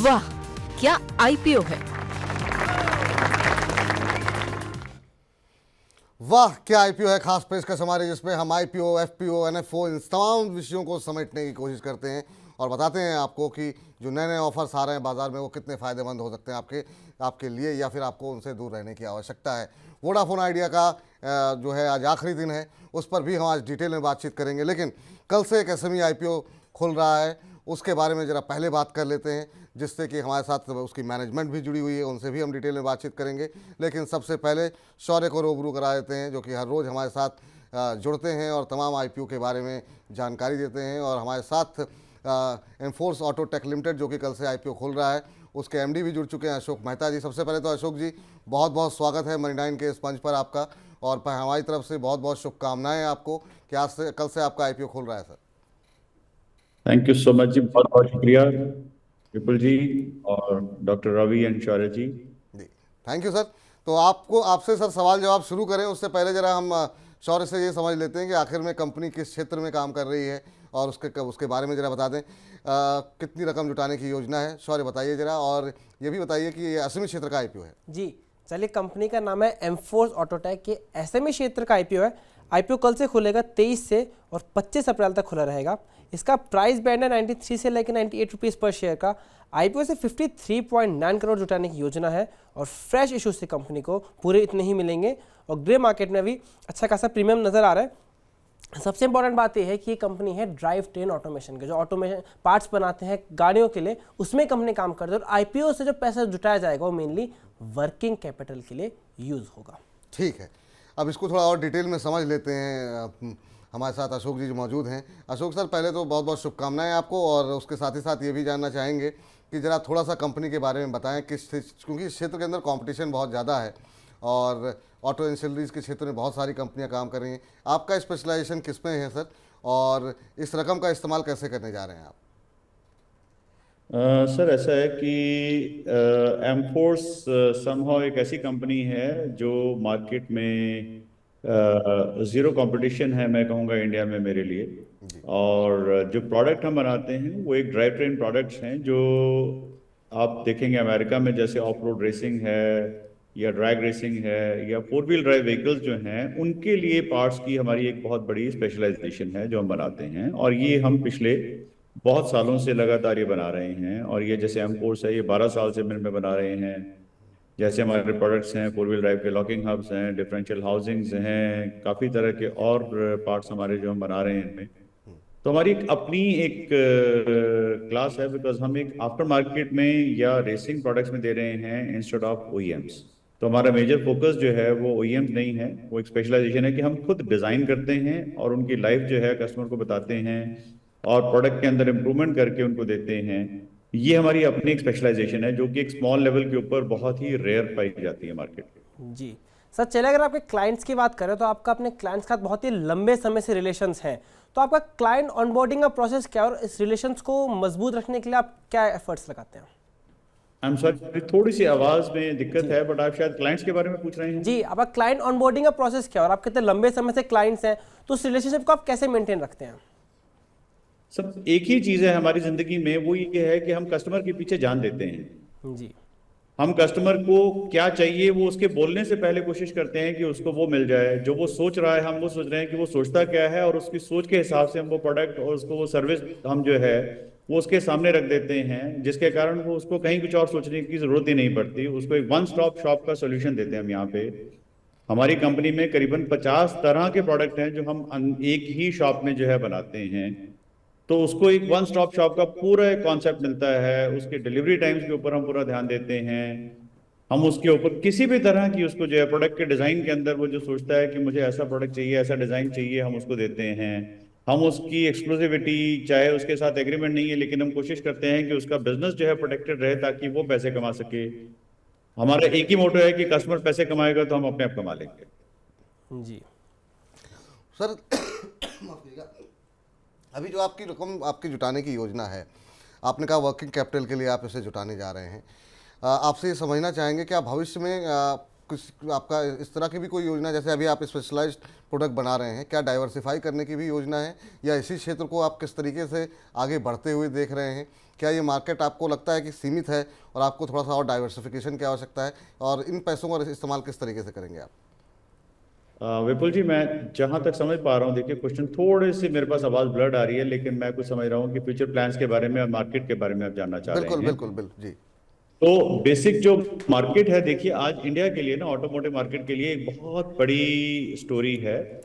वाह, क्या आईपीओ है। वाह क्या आईपीओ है, खास पेशकश हमारे जिसमें हम आईपीओ, एफपीओ, एनएफओ इन तमाम विषयों को समेटने की कोशिश करते हैं और बताते हैं आपको कि जो नए नए ऑफर्स आ रहे हैं बाजार में वो कितने फ़ायदेमंद हो सकते हैं आपके लिए, या फिर आपको उनसे दूर रहने की आवश्यकता है। वोडाफोन आइडिया का जो है आज आखिरी दिन है, उस पर भी हम आज डिटेल में बातचीत करेंगे। लेकिन कल से एक एसएमई आईपीओ खुल रहा है, उसके बारे में ज़रा पहले बात कर लेते हैं, जिससे कि हमारे साथ उसकी मैनेजमेंट भी जुड़ी हुई है, उनसे भी हम डिटेल में बातचीत करेंगे। लेकिन सबसे पहले शौर्य को रूबरू करा देते हैं, जो कि हर रोज़ हमारे साथ जुड़ते हैं और तमाम आईपीओ के बारे में जानकारी देते हैं। और हमारे साथ एमफोर्स ऑटो टेक लिमिटेड, जो कि कल से आईपीओ खुल रहा है, उसके एमडी भी जुड़ चुके हैं, अशोक मेहता जी। सबसे पहले तो अशोक जी, बहुत बहुत स्वागत है मनी9 के इस मंच पर आपका, और हमारी तरफ से बहुत बहुत शुभकामनाएं आपको कि आज से कल से आपका आईपीओ खुल रहा है sir. Thank you so much ji, बहुत बहुत शुक्रिया विपुल जी और doctor Ravi and Shaurya ji. Thank you sir. तो आपसे सर सवाल जवाब शुरू करें उससे पहले जरा हम शौर्य से ये समझ लेते हैं कि आखिर में कंपनी किस क्षेत्र में काम कर रही है और उसके बारे में जरा बता दें। कितनी रकम जुटाने की योजना है, शौर्य बताइए जरा, और ये भी बताइए कि ये एसएमई क्षेत्र का आईपीओ है। जी चलिए, कंपनी का नाम है एमफोर्स ऑटोटेक के एसएमई क्षेत्र का आईपीओ है। आईपीओ कल से खुलेगा 23 से और 25 अप्रैल तक खुला रहेगा। इसका प्राइस बैंड है 93 से लेकर 98 रुपीज़ पर शेयर का। आईपीओ से 53.9 करोड़ जुटाने की योजना है और फ्रेश इशू से कंपनी को पूरे इतने ही मिलेंगे और ग्रे मार्केट में भी अच्छा खासा प्रीमियम नज़र आ रहा है। सबसे इंपॉर्टेंट बात यह है कि ये कंपनी है ड्राइव ट्रेन ऑटोमेशन के, जो ऑटोमेशन पार्ट्स बनाते हैं गाड़ियों के लिए, उसमें कंपनी काम करती है। और आईपीओ से जो पैसा जुटाया जाएगा वो मेनली वर्किंग कैपिटल के लिए यूज़ होगा। ठीक है, अब इसको थोड़ा और डिटेल में समझ लेते हैं। हमारे साथ अशोक जी जो मौजूद हैं। अशोक सर, पहले तो बहुत बहुत शुभकामनाएं आपको, और उसके साथ ही साथ ये भी जानना चाहेंगे कि ज़रा थोड़ा सा कंपनी के बारे में बताएं, क्योंकि इस क्षेत्र के अंदर कंपटीशन बहुत ज़्यादा है और ऑटो एंसिलरीज के क्षेत्र में बहुत सारी कंपनियां काम कर रही हैं। आपका स्पेशलाइजेशन किस में है सर, और इस रकम का इस्तेमाल कैसे करने जा रहे हैं आप? सर ऐसा है कि एमफोर्स समहाउ एक ऐसी कंपनी है जो मार्केट में ज़ीरो कंपटीशन है, मैं कहूँगा इंडिया में मेरे लिए। और जो प्रोडक्ट हम बनाते हैं वो एक ड्राइव ट्रेन प्रोडक्ट्स हैं, जो आप देखेंगे अमेरिका में जैसे ऑफ रोड रेसिंग है या ड्रैग रेसिंग है या 4 व्हील ड्राइव व्हीकल्स जो हैं, उनके लिए पार्ट्स की हमारी एक बहुत बड़ी स्पेशलाइजेशन है जो हम बनाते हैं। और ये हम पिछले बहुत सालों से लगातार ये बना रहे हैं। और ये जैसे एमफोर्स है, ये 12 साल से मिल में बना रहे हैं। जैसे हमारे प्रोडक्ट्स हैं, 4 व्हील ड्राइव के लॉकिंग हब्स हैं, डिफरेंशियल हाउसिंग्स हैं, काफ़ी तरह के और पार्ट्स हमारे जो हम बना रहे हैं इनमें। तो हमारी अपनी एक क्लास है, बिकॉज हम एक आफ्टर मार्केट में या रेसिंग प्रोडक्ट्स में दे रहे हैं इंस्टेड ऑफ ओईएम्स। तो हमारा मेजर फोकस जो है वो ओईएम्स नहीं है, वो एक स्पेशलाइजेशन है कि हम खुद डिज़ाइन करते हैं और उनकी लाइफ जो है कस्टमर को बताते हैं और प्रोडक्ट के अंदर इम्प्रूवमेंट करके उनको देते हैं। ये हमारी अपनी एक स्पेशलाइजेशन है जो कि एक स्मॉल लेवल के ऊपर बहुत ही रेयर पाई जाती है मार्केट में। जी सर, चलिए अगर आपके क्लाइंट्स की बात करें तो आपका अपने क्लाइंट्स का बहुत ही लंबे समय से रिलेशंस हैं, तो आपका क्लाइंट ऑनबोर्डिंग का प्रोसेस क्या है और इस रिलेशंस को मजबूत रखने के लिए आप क्या एफर्ट्स लगाते हैं? आई एम सॉरी, थोड़ी सी आवाज में दिक्कत है, बट आप शायद क्लाइंट्स के बारे में पूछ रहे हैं। जी, आपका क्लाइंट ऑनबोर्डिंग का प्रोसेस क्या है और आप कितने लंबे समय से क्लाइंट्स हैं, तो उस रिलेशनशिप को आप कैसे मेंटेन रखते हैं? सब एक ही चीज है हमारी जिंदगी में, वो ये है कि हम कस्टमर के पीछे जान देते हैं। जी, हम कस्टमर को क्या चाहिए वो उसके बोलने से पहले कोशिश करते हैं कि उसको वो मिल जाए। जो वो सोच रहा है हम वो सोच रहे हैं कि वो सोचता क्या है, और उसकी सोच के हिसाब से हम वो प्रोडक्ट और उसको वो सर्विस हम जो है वो उसके सामने रख देते हैं, जिसके कारण वो उसको कहीं कुछ और सोचने की जरूरत ही नहीं पड़ती। उसको एक वन स्टॉप शॉप का सोल्यूशन देते हैं हम यहाँ पे। हमारी कंपनी में करीबन 50 तरह के प्रोडक्ट हैं जो हम एक ही शॉप में जो है बनाते हैं। तो उसको एक वन स्टॉप शॉप का पूरा एक कॉन्सेप्ट मिलता है। उसके डिलीवरी टाइम्स के ऊपर हम पूरा ध्यान देते हैं। हम उसके ऊपर किसी भी तरह की उसको जो है प्रोडक्ट के डिज़ाइन के अंदर वो जो सोचता है कि मुझे ऐसा प्रोडक्ट चाहिए, ऐसा डिज़ाइन चाहिए, हम उसको देते हैं। हम उसकी एक्सक्लूसिविटी, चाहे उसके साथ एग्रीमेंट नहीं है, लेकिन हम कोशिश करते हैं कि उसका बिजनेस जो है प्रोटेक्टेड रहे ताकि वो पैसे कमा सके। हमारा एक ही मोटो है कि कस्टमर पैसे कमाएगा तो हम अपने आप कमा लेंगे। जी सर माफ कीजिएगा, अभी जो आपकी रकम आपकी जुटाने की योजना है, आपने कहा वर्किंग कैपिटल के लिए आप इसे जुटाने जा रहे हैं। आपसे ये समझना चाहेंगे क्या भविष्य में कुछ आपका इस तरह की भी कोई योजना, जैसे अभी आप स्पेशलाइज्ड प्रोडक्ट बना रहे हैं, क्या डाइवर्सिफाई करने की भी योजना है, या इसी क्षेत्र को आप किस तरीके से आगे बढ़ते हुए देख रहे हैं? क्या ये मार्केट आपको लगता है कि सीमित है और आपको थोड़ा सा और डाइवर्सिफिकेशन की आवश्यकता है, और इन पैसों का इस्तेमाल किस तरीके से करेंगे आप? विपुल जी, मैं जहां तक समझ पा रहा हूँ, देखिए क्वेश्चन थोड़ी सी मेरे पास आवाज ब्लड आ रही है, लेकिन मैं कुछ समझ रहा हूँ कि फ्यूचर प्लान्स के बारे में और मार्केट के बारे में आप जानना चाह रहे बिल्कुल हैं। बिल्कुल बिल्कुल जी। तो बेसिक जो मार्केट है, देखिए आज इंडिया के लिए ना, ऑटोमोटिव मार्केट के लिए एक बहुत बड़ी स्टोरी है,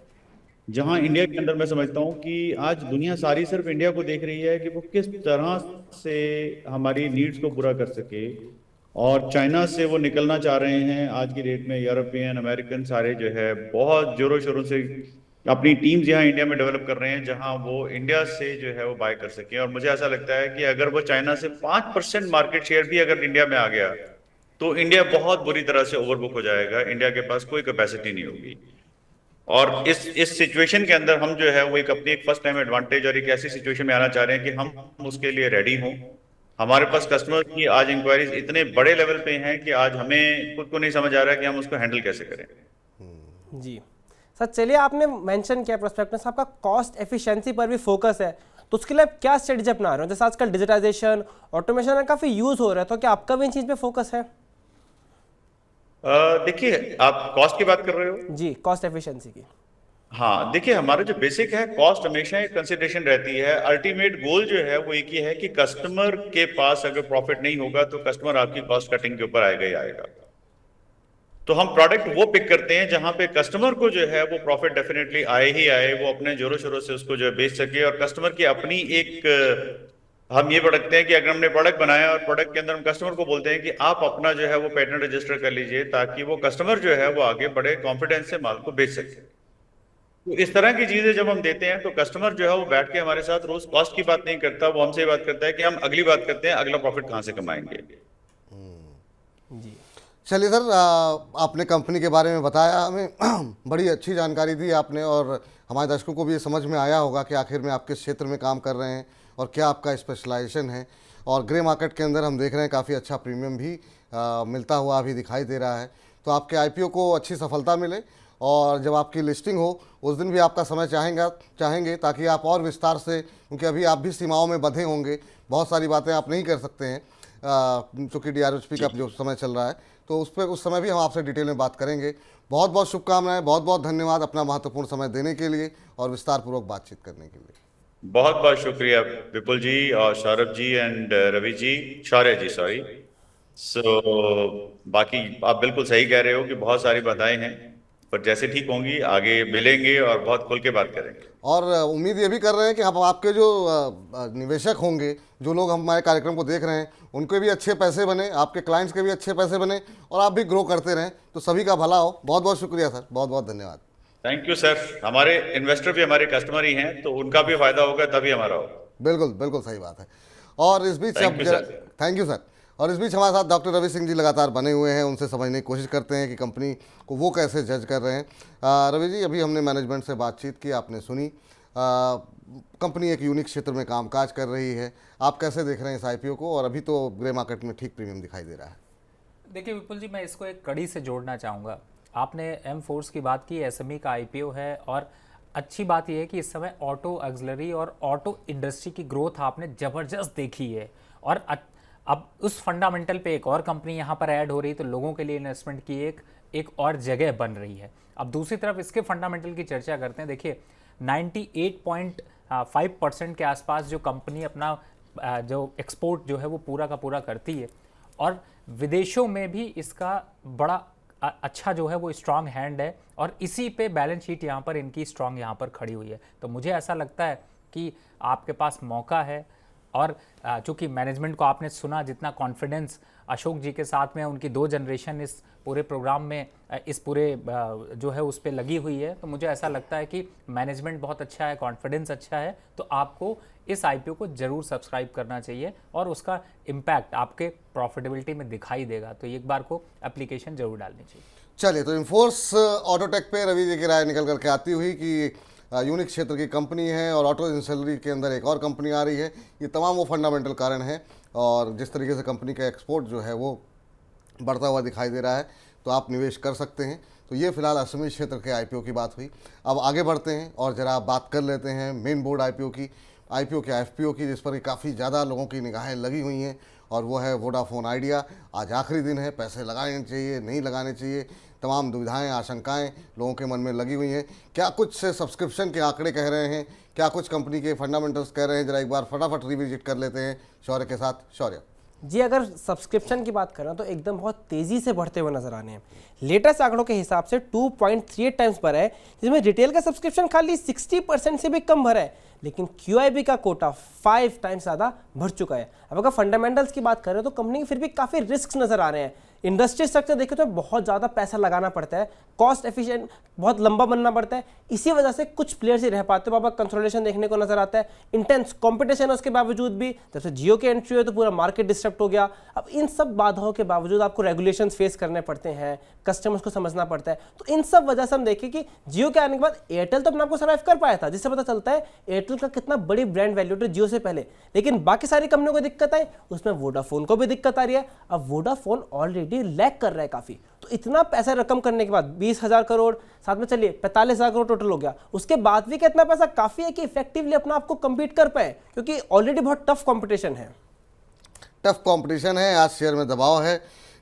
जहां इंडिया के अंदर मैं समझता हूं कि आज दुनिया सारी सिर्फ इंडिया को देख रही है कि वो किस तरह से हमारी नीड्स को पूरा कर सके, और चाइना से वो निकलना चाह रहे हैं आज की डेट में। यूरोपियन, अमेरिकन सारे जो है बहुत जोरों शोरों से अपनी टीम्स यहाँ इंडिया में डेवलप कर रहे हैं, जहां वो इंडिया से जो है वो बाय कर सके। और मुझे ऐसा लगता है कि अगर वो चाइना से 5% मार्केट शेयर भी अगर इंडिया में आ गया, तो इंडिया बहुत बुरी तरह से ओवरबुक हो जाएगा, इंडिया के पास कोई कैपेसिटी नहीं होगी। और इस सिचुएशन के अंदर हम जो है वो एक अपनी एक फर्स्ट टाइम एडवांटेज और एक ऐसी सिचुएशन में आना चाह रहे हैं कि हम उसके लिए रेडी हों। हमारे पास कस्टमर की आज इंक्वायरीज इतने बड़े लेवल पे हैं कि आज हमें खुद को नहीं समझ आ रहा है कि हम उसको हैंडल कैसे करें। जी सर, चलिए आपने मेंशन किया प्रोस्पेक्टस आपका कॉस्ट एफिशिएंसी पर भी फोकस है, तो उसके लिए आप क्या स्ट्रेटेजी अपना रहे हो? जैसे आजकल डिजिटाइजेशन, ऑटोमेशन काफ़ी यूज़ हो रहा है, तो क्या आपका भी इन चीज़ पे फोकस है? देखिए, आप कॉस्ट की बात कर रहे हो? जी, कॉस्ट एफिशिएंसी की। हाँ, देखिए हमारा जो बेसिक है, कॉस्ट हमेशा एक कंसिडरेशन रहती है। अल्टीमेट गोल जो है वो एक ही है कि कस्टमर के पास अगर प्रॉफिट नहीं होगा तो कस्टमर आपकी कॉस्ट कटिंग के ऊपर आएगा ही आएगा। तो हम प्रोडक्ट वो पिक करते हैं जहां पे कस्टमर को जो है वो प्रॉफिट डेफिनेटली आए ही आए, वो अपने जोरों शोरों से उसको जो है बेच सके, और कस्टमर की अपनी एक हम ये रखते हैं कि अगर हमने प्रोडक्ट बनाया और प्रोडक्ट के अंदर हम कस्टमर को बोलते हैं कि आप अपना जो है वो पेटेंट रजिस्टर कर लीजिए, ताकि वो कस्टमर जो है वो आगे बड़े कॉन्फिडेंस से माल को बेच सके। तो इस तरह की चीजें जब हम देते हैं तो कस्टमर जो है वो बैठ के हमारे साथ रोज कॉस्ट की बात नहीं करता, वो हमसे बात करता है कि हम अगली बात करते हैं, अगला प्रॉफिट कहाँ से कमाएंगे। जी चलिए सर, आपने कंपनी के बारे में बताया हमें, बड़ी अच्छी जानकारी दी आपने, और हमारे दर्शकों को भी ये समझ में आया होगा कि आखिर में आप किस क्षेत्र में काम कर रहे हैं और क्या आपका स्पेशलाइजेशन है। और ग्रे मार्केट के अंदर हम देख रहे हैं काफ़ी अच्छा प्रीमियम भी मिलता हुआ अभी दिखाई दे रहा है। तो आपके आईपीओ को अच्छी सफलता मिले, और जब आपकी लिस्टिंग हो उस दिन भी आपका समय चाहेंगे ताकि आप और विस्तार से, क्योंकि अभी आप भी सीमाओं में बंधे होंगे, बहुत सारी बातें आप नहीं कर सकते हैं क्योंकि DRHP का जो समय चल रहा है, तो उस समय भी हम आपसे डिटेल में बात करेंगे। बहुत बहुत शुभकामनाएं, बहुत बहुत धन्यवाद अपना महत्वपूर्ण समय देने के लिए और विस्तारपूर्वक बातचीत करने के लिए। बहुत बहुत शुक्रिया विपुल जी और सौरभ जी एंड रवि जी, शौर्य जी सॉरी। बाकी आप बिल्कुल सही कह रहे हो कि बहुत सारी बाधाएं हैं, पर जैसे ठीक होंगी आगे मिलेंगे और बहुत खुल के बात करेंगे। और उम्मीद ये भी कर रहे हैं कि हम आपके जो निवेशक होंगे, जो लोग हमारे कार्यक्रम को देख रहे हैं, उनके भी अच्छे पैसे बने, आपके क्लाइंट्स के भी अच्छे पैसे बने, और आप भी ग्रो करते रहें, तो सभी का भला हो। बहुत बहुत शुक्रिया सर, बहुत बहुत धन्यवाद। Thank you sir. हमारे इन्वेस्टर भी हमारे कस्टमर ही हैं, तो उनका भी फायदा होगा तभी हमारा होगा। बिल्कुल बिल्कुल सही बात है। और इस बीच थैंक यू सर। और इस बीच हमारे साथ डॉक्टर रवि सिंह जी लगातार बने हुए हैं, उनसे समझने की कोशिश करते हैं कि कंपनी को वो कैसे जज कर रहे हैं। रवि जी, अभी हमने मैनेजमेंट से बातचीत की, आपने सुनी, कंपनी एक यूनिक क्षेत्र में कामकाज कर रही है, आप कैसे देख रहे हैं इस आईपीओ को? और अभी तो ग्रे मार्केट में ठीक प्रीमियम दिखाई दे रहा है। देखिए विपुल जी, मैं इसको एक कड़ी से जोड़ना चाहूँगा। आपने एम फोर्स की बात की, एसएमई का आईपीओ है, और अच्छी बात यह है कि इस समय ऑटो एक्सिलरी और ऑटो इंडस्ट्री की ग्रोथ आपने ज़बरदस्त देखी है, और अब उस फंडामेंटल पे एक और कंपनी यहाँ पर ऐड हो रही है, तो लोगों के लिए इन्वेस्टमेंट की एक और जगह बन रही है। अब दूसरी तरफ इसके फंडामेंटल की चर्चा करते हैं। देखिए 98.5% के आसपास जो कंपनी अपना जो एक्सपोर्ट जो है वो पूरा का पूरा करती है, और विदेशों में भी इसका बड़ा अच्छा जो है वो स्ट्रांग हैंड है, और इसी पे बैलेंस शीट यहाँ पर इनकी स्ट्रांग यहाँ पर खड़ी हुई है। तो मुझे ऐसा लगता है कि आपके पास मौका है, और चूँकि मैनेजमेंट को आपने सुना, जितना कॉन्फिडेंस अशोक जी के साथ में उनकी 2 जनरेशन इस पूरे प्रोग्राम में, इस पूरे जो है उस पर लगी हुई है, तो मुझे ऐसा लगता है कि मैनेजमेंट बहुत अच्छा है, कॉन्फिडेंस अच्छा है, तो आपको इस आईपीओ को ज़रूर सब्सक्राइब करना चाहिए, और उसका इम्पैक्ट आपके प्रॉफिटेबिलिटी में दिखाई देगा। तो एक बार को एप्लीकेशन जरूर डालनी चाहिए। चलिए, तो इन्फोर्स ऑटोटेक पे रवि जी की राय निकल करके आती हुई कि यूनिक क्षेत्र की कंपनी है और ऑटो इंडस्ट्री के अंदर एक और कंपनी आ रही है, ये तमाम वो फंडामेंटल कारण हैं, और जिस तरीके से कंपनी का एक्सपोर्ट जो है वो बढ़ता हुआ दिखाई दे रहा है, तो आप निवेश कर सकते हैं। तो ये फिलहाल असमी क्षेत्र के आईपीओ की बात हुई। अब आगे बढ़ते हैं और ज़रा बात कर लेते हैं मेन बोर्ड आईपीओ की, आईपीओ के एफपीओ की, जिस पर काफ़ी ज़्यादा लोगों की निगाहें लगी हुई हैं, और वो है वोडाफोन आइडिया। आज आखिरी दिन है, पैसे लगाने चाहिए नहीं लगाने चाहिए, तमाम दुविधाएं आशंकाएं लोगों के मन में लगी हुई हैं। क्या कुछ सब्सक्रिप्शन के आंकड़े कह रहे हैं, क्या कुछ कंपनी के फंडामेंटल्स कह रहे हैं, जरा एक बार फटाफट रिविजिट कर लेते हैं शौर्य के साथ। शौर्य जी, अगर सब्सक्रिप्शन की बात करें तो एकदम बहुत तेज़ी से बढ़ते हुए नजर आने हैं। लेटेस्ट आंकड़ों के हिसाब से 2.38 टाइम्स बढ़ा है, जिसमें रिटेल का सब्सक्रिप्शन खाली 60% से भी कम भरा है, लेकिन QIB का कोटा 5 टाइम्स ज़्यादा बढ़ चुका है। अब अगर फंडामेंटल्स की बात करें तो कंपनी के फिर भी काफ़ी रिस्क नज़र आ रहे हैं। इंडस्ट्री स्ट्रक्चर देखें तो बहुत ज़्यादा पैसा लगाना पड़ता है, कॉस्ट एफिशिएंट बहुत लंबा बनना पड़ता है, इसी वजह से कुछ प्लेयर्स ही रह पाते हैं। बाबा कंसोलिडेशन देखने को नजर आता है, इंटेंस कंपटीशन है, उसके बावजूद भी जब से जियो की एंट्री हुई तो पूरा मार्केट डिस्टर्ब हो गया। अब इन सब बाधाओं के बावजूद आपको रेगुलेशंस फेस करने पड़ते हैं, कस्टमर्स को समझना पड़ता है। तो इन सब वजह से हम देखें कि जियो के आने के बाद एयरटेल तो अपने आपको सर्वाइव कर पाया था, जिससे पता चलता है एयरटेल का कितना बड़ी ब्रांड वैल्यू था जियो से पहले। लेकिन बाकी सारी कंपनियों को दिक्कत आई, उसमें वोडाफोन को भी दिक्कत आ रही है। अब वोडाफोन ऑलरेडी लैग कर रहा है काफी, तो इतना पैसा रकम करने के बाद 20,000 करोड़, साथ में चलिए 45,000 करोड़ टोटल हो गया, उसके बाद भी कितना पैसा काफी है कि इफेक्टिवली अपना आपको compete कर पाए, क्योंकि ऑलरेडी बहुत टफ कंपटीशन है। टफ कंपटीशन है, आज शेयर में दबाव है,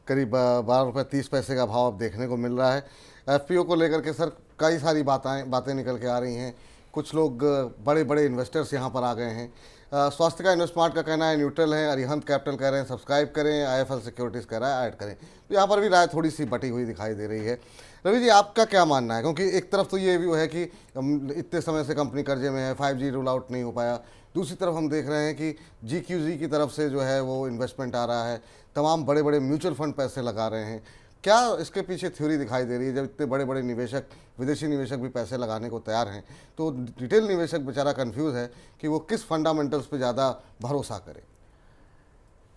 करीब 12 रुपये 30 पैसे का भाव अब देखने को मिल रहा है। एफपीओ को लेकर के सर कई सारी बातें निकल के आ रही हैं। कुछ लोग बड़े बड़े इन्वेस्टर्स यहाँ पर आ गए हैं। स्वास्थ्य का इन्वेस्टमार्ट का कहना है न्यूट्रल है, अरिहंत कैपिटल कह रहे हैं सब्सक्राइब करें, IIFL सिक्योरिटीज़ कह रहा है ऐड करें। तो यहाँ पर भी राय थोड़ी सी बटी हुई दिखाई दे रही है। रवि जी, आपका क्या मानना है? क्योंकि एक तरफ तो ये व्यू है कि इतने समय से कंपनी कर्जे में है, 5G रूल आउट नहीं हो पाया, दूसरी तरफ हम देख रहे हैं कि GQG की तरफ से जो है वो इन्वेस्टमेंट आ रहा है, तमाम बड़े बड़े म्यूचुअल फंड पैसे लगा रहे हैं। क्या इसके पीछे थ्योरी दिखाई दे रही है? जब इतने बड़े बड़े निवेशक, विदेशी निवेशक भी पैसे लगाने को तैयार हैं, तो रिटेल निवेशक बेचारा कंफ्यूज है कि वो किस फंडामेंटल्स पे ज़्यादा भरोसा करे।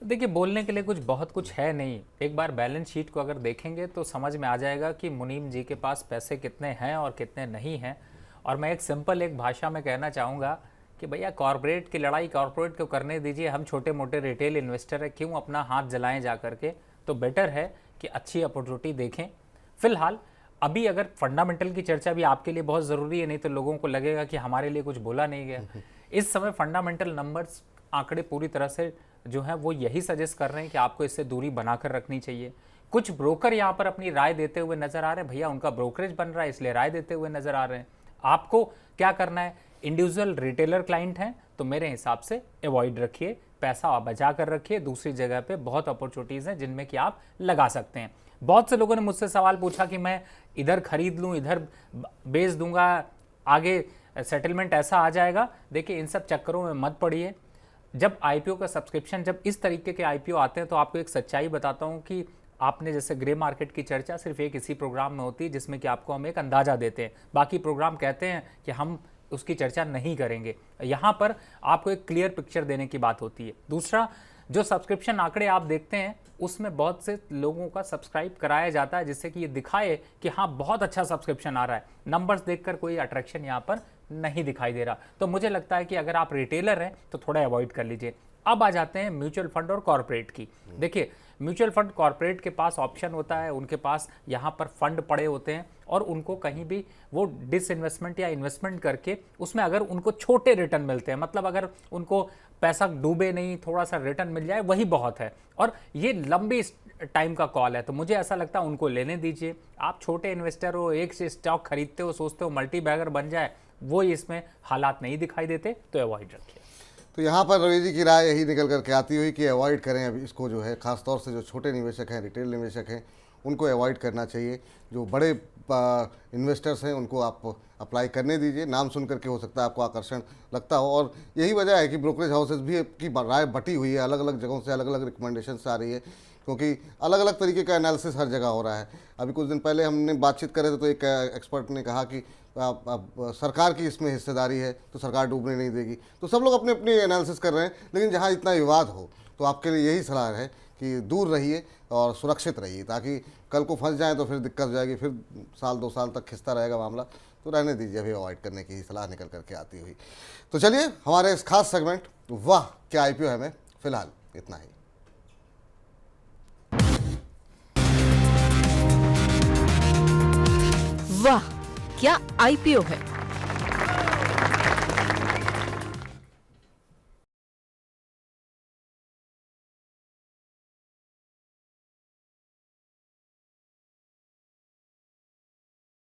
देखिए, बोलने के लिए बहुत कुछ है नहीं। एक बार बैलेंस शीट को अगर देखेंगे तो समझ में आ जाएगा कि मुनीम जी के पास पैसे कितने हैं और कितने नहीं हैं। और मैं एक भाषा में कहना चाहूँगा कि भैया कॉर्पोरेट की लड़ाई कॉर्पोरेट को करने दीजिए, हम छोटे मोटे रिटेल इन्वेस्टर है, क्यों अपना हाथ जलाएं जा करके। तो बेटर है कि अच्छी अपॉर्चुनिटी देखें। फिलहाल अभी अगर फंडामेंटल की चर्चा भी आपके लिए बहुत ज़रूरी है, नहीं तो लोगों को लगेगा कि हमारे लिए कुछ बोला नहीं गया। इस समय फंडामेंटल नंबर्स, आंकड़े पूरी तरह से जो है वो यही सजेस्ट कर रहे हैं कि आपको इससे दूरी बनाकर रखनी चाहिए। कुछ ब्रोकर यहाँ पर अपनी राय देते हुए नजर आ रहे हैं, भैया उनका ब्रोकरेज बन रहा है इसलिए राय देते हुए नजर आ रहे हैं। आपको क्या करना है? इंडिविजुअल रिटेलर क्लाइंट हैं तो मेरे हिसाब से अवॉइड रखिए, पैसा बचा कर रखिए। दूसरी जगह पे बहुत अपॉर्चुनिटीज़ हैं जिनमें कि आप लगा सकते हैं। बहुत से लोगों ने मुझसे सवाल पूछा कि मैं इधर खरीद लूँ, इधर बेच दूंगा, आगे सेटलमेंट ऐसा आ जाएगा। देखिए, इन सब चक्करों में मत पड़िए। जब आईपीओ का सब्सक्रिप्शन, जब इस तरीके के आईपीओ आते हैं तो आपको एक सच्चाई बताता हूँ कि आपने जैसे ग्रे मार्केट की चर्चा सिर्फ एक इसी प्रोग्राम में होती है जिसमें कि आपको हम एक अंदाज़ा देते हैं, बाकी प्रोग्राम कहते हैं कि हम उसकी चर्चा नहीं करेंगे। यहाँ पर आपको एक क्लियर पिक्चर देने की बात होती है। दूसरा, जो सब्सक्रिप्शन आंकड़े आप देखते हैं उसमें बहुत से लोगों का सब्सक्राइब कराया जाता है जिससे कि ये दिखाए कि हाँ बहुत अच्छा सब्सक्रिप्शन आ रहा है। नंबर्स देखकर कोई अट्रैक्शन यहाँ पर नहीं दिखाई दे रहा। तो मुझे लगता है कि अगर आप रिटेलर हैं तो थोड़ा अवॉइड कर लीजिए। अब आ जाते हैं म्यूचुअल फंड और कॉर्पोरेट की। देखिए, म्यूचुअल फंड कॉर्पोरेट के पास ऑप्शन होता है, उनके पास यहाँ पर फंड पड़े होते हैं और उनको कहीं भी वो डिसइन्वेस्टमेंट या इन्वेस्टमेंट करके उसमें अगर उनको छोटे रिटर्न मिलते हैं, मतलब अगर उनको पैसा डूबे नहीं, थोड़ा सा रिटर्न मिल जाए, वही बहुत है। और ये लंबी टाइम का कॉल है, तो मुझे ऐसा लगता है उनको लेने दीजिए। आप छोटे इन्वेस्टर हो, एक से स्टॉक खरीदते हो, सोचते हो मल्टी बैगर बन जाए, वो इसमें हालात नहीं दिखाई देते, तो अवॉइड रखिए। तो यहाँ पर रवि जी की राय यही निकल करके आती हुई कि अवॉइड करें अभी इसको, जो है खासतौर से जो छोटे निवेशक हैं, रिटेल निवेशक हैं, उनको अवॉइड करना चाहिए। जो बड़े इन्वेस्टर्स हैं उनको आप अप्लाई करने दीजिए। नाम सुन करके हो सकता है आपको आकर्षण लगता हो, और यही वजह है कि ब्रोकरेज हाउसेस भी की राय बटी हुई है, अलग अलग जगहों से अलग अलग रिकमेंडेशंस आ रही है, क्योंकि अलग अलग तरीके का एनालिसिस हर जगह हो रहा है। अभी कुछ दिन पहले हमने बातचीत करे थे तो एक एक्सपर्ट ने कहा कि सरकार की इसमें हिस्सेदारी है तो सरकार डूबने नहीं देगी। तो सब लोग अपने अपनी एनालिसिस कर रहे हैं, लेकिन जहाँ इतना विवाद हो तो आपके लिए यही सलाह है कि दूर रहिए और सुरक्षित रहिए, ताकि कल को फंस जाए तो फिर दिक्कत हो जाएगी, फिर साल 2 साल तक खिंचता रहेगा मामला। तो रहने दीजिए, अभी अवॉइड करने की ही सलाह निकल करके आती हुई। तो चलिए हमारे इस खास सेगमेंट वाह क्या आईपीओ है में फिलहाल इतना ही। वाह, क्या आईपीओ है।